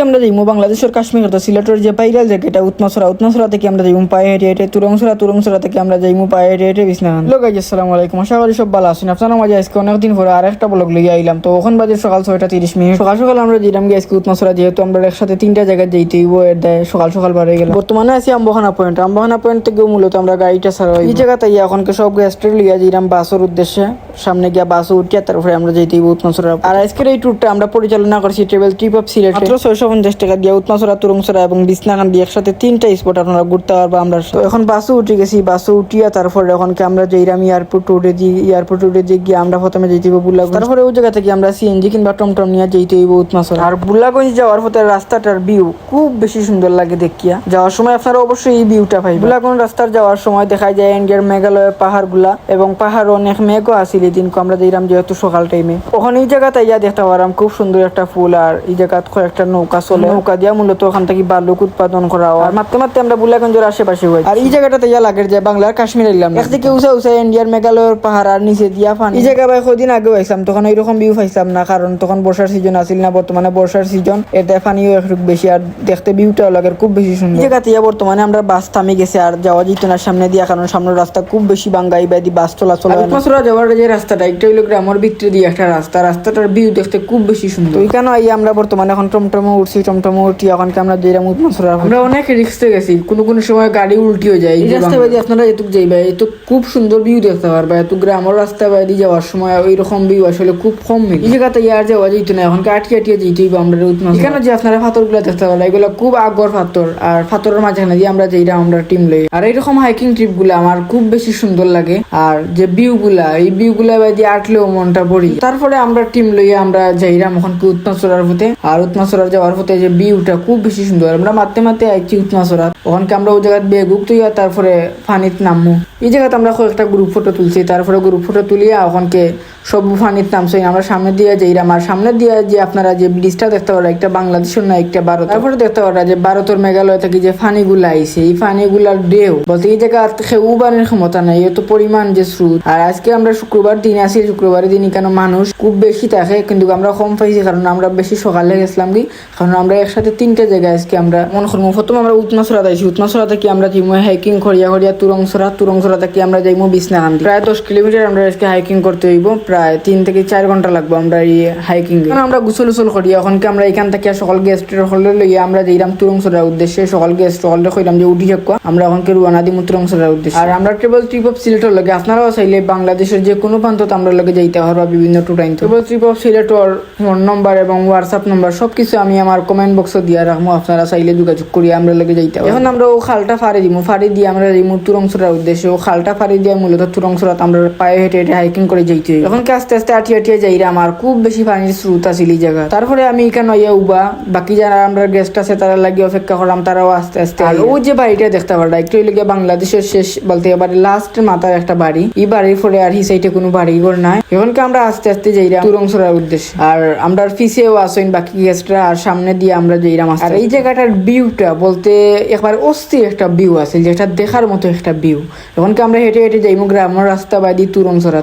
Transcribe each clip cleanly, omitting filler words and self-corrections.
আজকে আমরা যাইমু বাংলাদেশের কাশ্মীর সিলেটের যে ভাইরাল জায়গা এটা উৎমাছড়া থেকে আমরা যাইমু পায়ে হেঁটে হেঁটে তুরংছড়া থেকে আমরা যাইমু পায়ে হেঁটে হেঁটে বিছনাখান। হ্যালো গাইস, আসসালামু আলাইকুম। আশা করি সব ভালো আছেন। আপনারা মাঝে আজকে অনেকদিন পরে আর একটা ব্লগ লইয়া আইলাম। তো ওখান বাজে সকাল 6:30। সকাল সকাল আমরা যেতাম গিয়ে আজকে উৎমাছড়া, যেহেতু আমরা একসাথে 3টা জায়গায় যাইতে হইব, এর দেয় সকাল সকাল বার হয়ে গেল। বর্তমানে আছি আম্বখানা পয়েন্ট থেকে মূলত আমরা গাড়িটা ছাড়া এই জায়গাতে এখনকে সব গেস্টের লিয়া যেতাম বাসের উদ্দেশ্যে। সামনে গিয়া বাস উঠিয়া তারপরে আমরা যাইতে হইব উৎমাছড়া। আর আজকের এই ট্যুরটা আমরা পরিচালনা করছি ট্রাভেল ট্রিপ অফ সিলেট। মাত্র 650 টাকা দিয়ে উৎমাছড়া, তুরংছড়া এবং বিছনাখান দিয়ে একসাথে 3টা স্পট আপনারা ঘুরতে পারবো। আমরা তো এখন বাসে উঠে গেছি। বাসে উঠিয়া তারপরে এখনকে আমরা যাইরাম এয়ারপোর্ট উঠে দিয়ে গিয়ে আমরা প্রথমে যেতে হইব বুলাগঞ্জ। তারপরে ওই জায়গা থেকে আমরা সিএনজি কিংবা টমটম নিয়ে যেতে হইব উৎমাছড়া। আর বুলাগঞ্জ যাওয়ার পথে রাস্তাটার ভিউ খুব বেশি সুন্দর লাগে দেখিয়া। যাওয়ার সময় আপনারা অবশ্যই এই ভিউটা পাইবেন। বুলাগঞ্জ রাস্তার যাওয়ার সময় দেখা যায় ইন্ডিয়ার মেঘালয়ের পাহাড়গুলা, এবং পাহাড় অনেক মেঘও আসিল এদিনকে আমরা যাইরাম যেহেতু সকাল টাইমে। ওখানে এই জায়গাতে ইয়া দেখতে পারাম খুব সুন্দর একটা ফুল। আর এই জায়গাত কয়েকটা নৌকা চলে, নৌকা দিয়া মূলত ওখান থেকে বালুক উৎপাদন করা হয়। আর মারতে মারতে আমরা বুলাগঞ্জের আশেপাশে হই। আর এই জায়গাটাতে ইয়া লাগে যে বাংলার কাশ্মীর এলাম। একদিকে উঁচা ইন্ডিয়ার মেঘালয়ের পাহাড় আর নিচে দিয়া পানি। এই জায়গা ভাই কদিন আগেও আইছিলাম, তখন এইরকম ভিউ পাইছিলাম না, কারণ তখন বর্ষার সিজন আসিল না। বর্তমানে বর্ষার সিজন, এতে পানিও একটু বেশি আর দেখতে ভিউটাও লাগে খুব বেশি সুন্দর। এই জায়গাতে বর্তমানে আমরা বাস থামে গেছে, আর যাওয়া যেত না সামনে দিয়া, কারণ সামনের রাস্তা খুব বেশি বাঙ্গাই বাদি বাস চলাচল হয় না। উৎমাছড়া যাওয়ার যে রাস্তাটা এটা হইলো গ্রামের ভিতরে দিয়ে একটা রাস্তাটার ভিউ দেখতে খুব বেশি সুন্দর। ওইখানে আইয়া আমরা বর্তমানে এখন টমটমে উঠি। এখনকে আমরা যেরাম উৎমাছড়া আমরা অনেক রিস্কে গেছি, কোনো সময় গাড়ি উল্টিও যায়। এই রাস্তা বাদি আপনারা এটুক যাইবা, এত খুব সুন্দর ভিউ দেখতে পারবা। এত গ্রামের রাস্তা বাদি যাওয়ার সময় ওই রকম ভিউ আসলে খুব কম মিলে। এই জায়গাতে ইয়ার যাওয়া যেত না, এখনকে আটিয়া যেতে হইব আমরা উৎমাছড়া। এখানে যে আপনারা পাথর গুলা দেখতে পারবা, এগুলো খুব আগর পাথর। আর পাথরের মাঝখানে দিয়ে আমরা যেইরা আমরা টিম লই। আর এইরকম হাইকিং ট্রিপ গুলা আমার খুব বেশি সুন্দর লাগে। আর যে ভিউ গুলা, এই ভিউ গুলা বাদি আটলেও মনটা ভরি। তারপরে আমরা টিম লইয়া আমরা যাইরাম ওখানকে উৎমাছড়ার পথে। আর উৎমাছড়া যাওয়ার পথে যে ভিউটা খুব বেশি সুন্দর। আমরা মারতে আইছি উৎমাছড়া। ওখানকে আমরা ওই জায়গায় বেগুক তুইয়া তারপরে পানিত নামবো। এই জায়গাতে আমরা কয়েকটা গ্রুপ ফটো তুলছি। তারপরে গ্রুপ ফটো তুলিয়া ওখানকে সব পানিত নামছি। আমরা সামনে দিয়ে যাইরাম। আর সামনে দিয়ে যে আপনারা যে ব্রিজটা দেখতে পারা, একটা বাংলাদেশের না একটা ভারত। তারপরে দেখতে পারা যে ভারতের মেঘালয় থেকে যে পানিগুলা আইছে, এই পানিগুলার ঢেউ বলতে এই জায়গা খেউ বানের ক্ষমতা নাই, এত পরিমাণ যে স্রোত। আর আজকে আমরা শুক্রবার দিন আছি, শুক্রবারের দিন কেন মানুষ খুব বেশি থাকে, কিন্তু আমরা কম পাইছি কারণ আমরা বেশি সকালে গেছিলাম কি, কারণ আমরা একসাথে 3টা জায়গায় আজকে আমরা মনে করবো। প্রথম আমরা উৎমাছড়া আইছি। উৎমাছড়া থেকে আমরা যাইমু হাইকিং করিয়া তুরংছড়া থেকে আমরা যাইমু বিছনাখান। প্রায় 10 কিলোমিটার আমরা আজকে হাইকিং করতে হইব। প্রায় 3 থেকে 4 ঘন্টা লাগবো আমরা এই হাইকিং। আমরা গোসল করি। এখনকে আমরা এখান থেকে সকল গেস্টের হলে লইয়া আমরা যাইরাম তুরংছড়ার উদ্দেশ্যে। সকল গেস্ট হলে কইলাম যে উঠি যাক, আমরা এখনকে রুয়ানা দিমু তুরংছড়ার উদ্দেশ্যে। আর আমরা ট্রাভেল ট্রিপ অফ সিলেটের লগে আপনারাও চাইলে বাংলাদেশের যে কোনো প্রান্ত আমরা লগে যাইতে পারবা বিভিন্ন টুরাইন। ট্রাভেল ট্রিপ অফ সিলেটের ফোন নম্বর এবং হোয়াটসঅ্যাপ নম্বর সবকিছু আমি আমার কমেন্ট বক্সে দিয়া রাখবো। আপনারা চাইলে যোগাযোগ করিয়া আমরা লগে যাইতে পারবো। এখন আমরা ও খালটা ফাড়ি দিয়ে আমরা যাইমু তুরংছড়ার উদ্দেশ্যে। ও খালটা ফাড়ি দিয়ে মূলত তুরংছড়াত আমরা পায়ে হেঁটে হাইকিং করে যাইতে। এখনকে আস্তে আস্তে আটিয়া যাইরা আমার খুব বেশি পানির স্রোত আছিল এই জায়গা। তারপরে আমি এখানে ইয়া উবা বাকি যারা আমরা গেস্ট আছে তারা লাগিয়ে অপেক্ষা করলাম, তারাও আস্তে আস্তে। আর ও যে বাড়িটা দেখতে পারবা একটু হইলে বাংলাদেশের শেষ বলতে এবারে লাস্ট মাথার একটা বাড়ি। এই বাড়ির পরে আর হি সাইডে কোনো বাড়ি ঘর নাই। এখনকে আমরা আস্তে আস্তে যাইরাম তুরংছড়ার উদ্দেশ্যে। আর আমরা পিছেও আসেন বাকি গেস্টরা, আর সামনে দিয়ে আমরা যাইরাম। আর এই জায়গাটার ভিউটা বলতে একবার অস্থির একটা ভিউ আছে, যেটা দেখার মতো একটা ভিউ। এখনকে আমরা হেঁটে যাইমু গ্রামের রাস্তা বাদি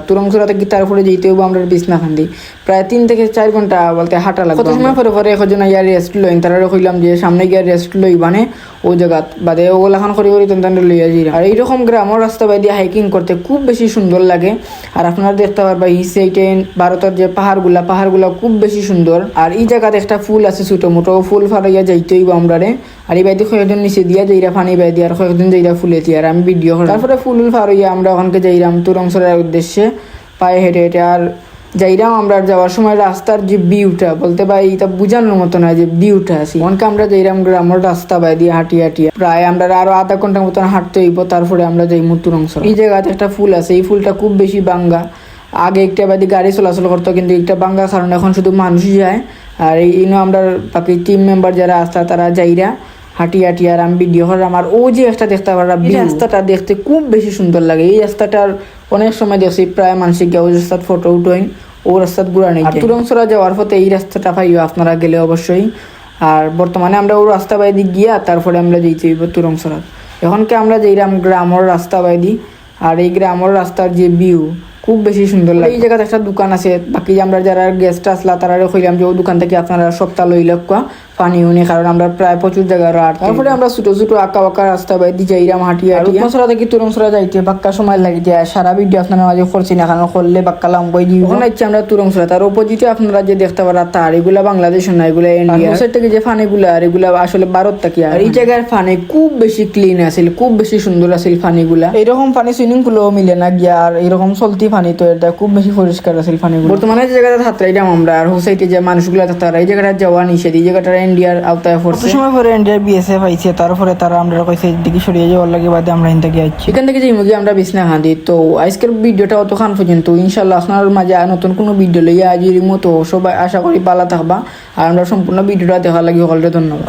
তুরংছড়া থেকে তারপরে যেতে হইব আমরা বিছনাখান দিয়ে। প্রায় 3 থেকে 4 ঘন্টা বলতে হাঁটা লাগবে। কত সময় পরে এখন ইয়ার রেস্ট লইন, তারা কইলাম যে সামনে গিয়ে রেস্ট লই মানে ও জায়গা বাদে ওগুলাখান করি লইয়া যাই। আর এইরকম গ্রামের রাস্তা বাদি হাইকিং করতে খুব বেশি সুন্দর লাগে। আর আপনারা দেখতে পারবা এই সাইডে ভারতের যে পাহাড়গুলা খুব বেশি সুন্দর। আর এই জায়গাতে একটা ফুল আছে ছোট মোটো, ফুল ফারাইয়া যাইতে হইব আমরা রে। আর এই বাইদি কয়েকজন নিচে দিয়া যাইরা পানি বাই দিয়ে, আর কয়েকজন যাইরা ফুলে দিয়ে। আর আমি ভিডিও করি। তারপরে ফুল ফারাইয়া আমরা ওখানকে যাইরাম তুরংছড়ার উদ্দেশ্যে পায়ে হেঁটে। আর যাইরাম আমরা যাওয়ার সময় রাস্তার যে ভিউটা বলতে পারি এটা বুঝানোর মতো নয় যে ভিউটা আছে। অনেকে আমরা যাইরাম গ্রামের রাস্তা বাই দিয়ে হাঁটিয়া প্রায় আমরা আরো আধা ঘন্টার মতন হাঁটতে হইব। তারপরে আমরা যাইমু তুরংছড়া। এই জায়গাতে একটা ফুল আছে, এই ফুলটা খুব বেশি বাঙ্গা। আগে একটা বাদি গাড়ি চলাচল করতো, কিন্তু একটা বাঙ্গা কারণ এখন শুধু মানুষই যায়। আর এই আমরা বাকি টিম মেম্বার যারা আসতা তারা যাইরা হাঁটি আর আমি ভিডিও করার। আমার ও যে একটা দেখতে পারলাম রাস্তাটা দেখতে খুব বেশি সুন্দর লাগে। এই রাস্তাটার অনেক সময় দেখছি প্রায় মানসিক ওই রাস্তার ফটো উঠোইন, ও রাস্তার ঘুরা নেই। তুরংছড়া যাওয়ার পথে এই রাস্তাটা পাইও আপনারা গেলে অবশ্যই। আর বর্তমানে আমরা ও রাস্তা বাইদি গিয়া তারপরে আমরা যেতে হইব তুরংছড়া। এখনকে আমরা যাইরাম গ্রামের রাস্তা বাইদি। আর এই গ্রামের রাস্তার যে ভিউ খুব বেশি সুন্দর লাগে। এই জায়গাতে একটা দোকান আছে, বাকি আমরা যারা গেস্ট আসলা তারা কইলাম যে ও দোকান থেকে আপনারা সপ্তাহ লইলে পানি উনি, কারণ আমরা প্রায় প্রচুর জায়গা রাত। তারপরে আমরা ছোট ছোট আঁকা বাঁকা রাস্তা বাইদি যাইরাম হাঁটিয়া উত্তরসরা থেকে তুরংসরা যাইতে বাক্কা সময় লাগে যায়। সারা ভিডিও আপনারা মাঝে করছি না, কারণ করলে বাক্কা লাম্বই দিব। ওখানে ইচ্ছে আমরা তুরংসরা, তার অপোজিটে আপনারা যে দেখতে পারা তার এগুলা বাংলাদেশ না, এগুলা ইন্ডিয়া। সাইড থেকে যে ফানিগুলা আর এগুলা আসলে ভারত থেকে। আর এই জায়গার ফানি খুব বেশি ক্লিন আছিল, খুব বেশি সুন্দর আছিল ফানিগুলা। এইরকম ফানি সুইমিং পুলও মিলে না গিয়া, আর এইরকম চলতি ফানি তো এটা খুব বেশি পরিষ্কার আছিল ফানিগুলো। বর্তমানে যে জায়গাটা হাতরাইলাম আমরা আর হোসাইটে যে মানুষগুলা থাকতারা, এই জায়গাটা যাওয়া নিষেধ। এই জায়গাটা ইন্ডিয়ার আওতায় পড়ছে। সময় পরে ইন্ডিয়ার বিএসএফ আইছে, তারপরে তারা আমরা কইছে দিকে সরিয়ে যাওয়ার লাগে, বাদে আমরা এখান থেকে আইছি। এখান থেকে যে মুগি আমরা বিছনা হাঁদি। তো আজকের ভিডিওটা অতক্ষণ পর্যন্ত। ইনশাল্লাহ আপনার মাঝে নতুন কোনো ভিডিও লইয়া আজির মতো সবাই আশা করি ভালো থাকবা। আর আমরা সম্পূর্ণ ভিডিওটা দেখার লাগে সকলকে ধন্যবাদ।